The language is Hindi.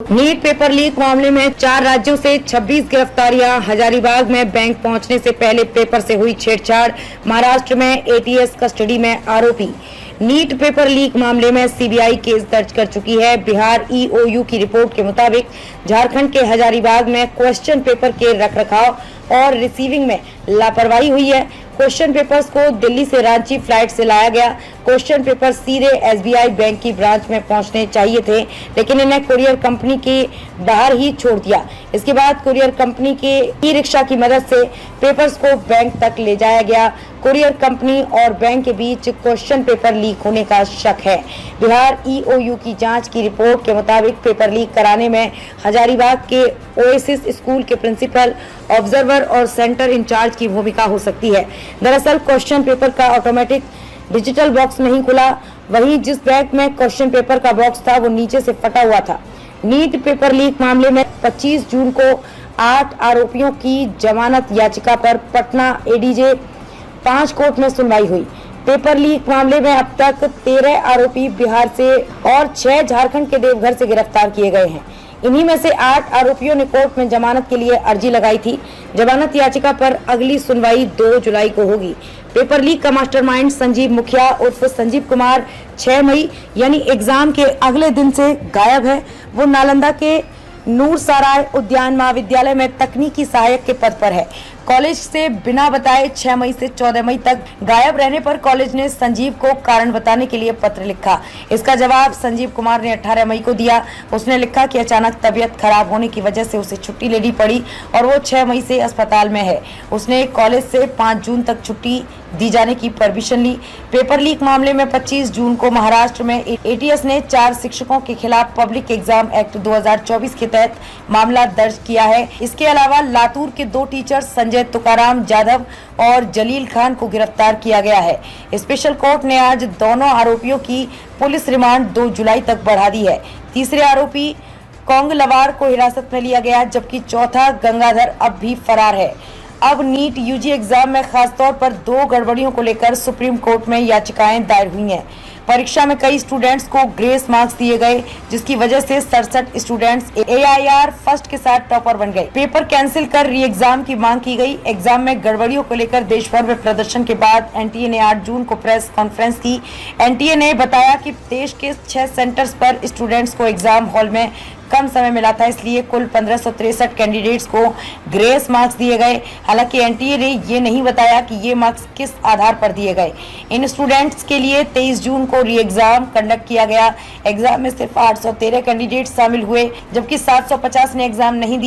नीट पेपर लीक मामले में 4 राज्यों से 26 गिरफ्तारियां। हजारीबाग में बैंक पहुंचने से पहले पेपर से हुई छेड़छाड़। महाराष्ट्र में एटीएस कस्टडी में आरोपी। नीट पेपर लीक मामले में सीबीआई केस दर्ज कर चुकी है। बिहार ईओयू की रिपोर्ट के मुताबिक झारखंड के हजारीबाग में क्वेश्चन पेपर के रखरखाव और रिसीविंग में लापरवाही हुई है। क्वेश्चन पेपर्स को दिल्ली से रांची फ्लाइट से लाया गया। क्वेश्चन पेपर सीधे एसबीआई बैंक की ब्रांच में पहुंचने चाहिए थे, लेकिन इन्हें कुरियर कंपनी के बाहर ही छोड़ दिया। इसके बाद कुरियर कंपनी के ई रिक्शा की मदद से पेपर्स को बैंक तक ले जाया गया। कुरियर कंपनी और बैंक के बीच क्वेश्चन पेपर लीक होने का शक है। बिहार ईओयू की जांच की रिपोर्ट के मुताबिक पेपर लीक कराने में हजारीबाग के ओएसिस स्कूल के प्रिंसिपल, ऑब्जर्वर और सेंटर इंचार्ज की भूमिका हो सकती है। दरअसल क्वेश्चन पेपर का ऑटोमेटिक डिजिटल बॉक्स नहीं खुला। वहीं जिस बैग में क्वेश्चन पेपर का बॉक्स था वो नीचे से फटा हुआ था। नीट पेपर लीक मामले में 25 जून को 8 आरोपियों की जमानत याचिका पर पटना एडीजे 5 कोर्ट में सुनवाई हुई। पेपर लीक मामले में अब तक 13 आरोपी बिहार से और 6 झारखंड के देवघर से गिरफ्तार किए गए हैं। इन्हीं में से 8 आरोपियों ने कोर्ट में जमानत के लिए अर्जी लगाई थी। जमानत याचिका पर अगली सुनवाई 2 जुलाई को होगी। पेपर लीक का मास्टरमाइंड संजीव मुखिया उर्फ संजीव कुमार 6 मई यानी एग्जाम के अगले दिन से गायब है। वो नालंदा के नूरसराय उद्यान महाविद्यालय में तकनीकी सहायक के पद पर है। कॉलेज से बिना बताए 6 मई से 14 मई तक गायब रहने पर कॉलेज ने संजीव को कारण बताने के लिए पत्र लिखा। इसका जवाब संजीव कुमार ने 18 मई को दिया। उसने लिखा कि अचानक तबीयत खराब होने की वजह से उसे छुट्टी लेनी पड़ी और वो 6 मई से अस्पताल में है। उसने कॉलेज से 5 जून तक छुट्टी दी जाने की परमिशन ली। पेपर लीक मामले में 25 जून को महाराष्ट्र में एटीएस ने 4 शिक्षकों के खिलाफ पब्लिक एग्जाम एक्ट 2024 के तहत मामला दर्ज किया है। इसके अलावा लातूर के 2 टीचर संजय तुकाराम जाधव और जलील खान को गिरफ्तार किया गया है। स्पेशल कोर्ट ने आज दोनों आरोपियों की पुलिस रिमांड 2 जुलाई तक बढ़ा दी है। तीसरे आरोपी कोंगलवार को हिरासत में लिया गया, जबकि चौथा गंगाधर अब भी फरार है। अब नीट यूजी एग्जाम में खासतौर पर 2 गड़बड़ियों को लेकर सुप्रीम कोर्ट में याचिकाएं दायर हुई हैं। परीक्षा में कई स्टूडेंट्स को ग्रेस मार्क्स दिए गए, जिसकी वजह से 67 स्टूडेंट्स एआईआर फर्स्ट के साथ टॉपर बन गए। पेपर कैंसिल कर री एग्जाम की मांग की गई। एग्जाम में गड़बड़ियों को लेकर देश भर में प्रदर्शन के बाद एनटीए ने 8 जून को प्रेस कॉन्फ्रेंस की। एनटीए ने बताया कि देश के 6 सेंटर्स पर स्टूडेंट्स को एग्जाम हॉल में कम समय मिला था, इसलिए कुल 1563 कैंडिडेट्स को ग्रेस मार्क्स दिए गए। हालांकि एनटीए ने ये नहीं बताया कि ये मार्क्स किस आधार पर दिए गए। इन स्टूडेंट्स के लिए 23 जून को री एग्जाम कंडक्ट किया गया। एग्जाम में सिर्फ 813 कैंडिडेट्स शामिल हुए, जबकि 750 ने एग्जाम नहीं दिया।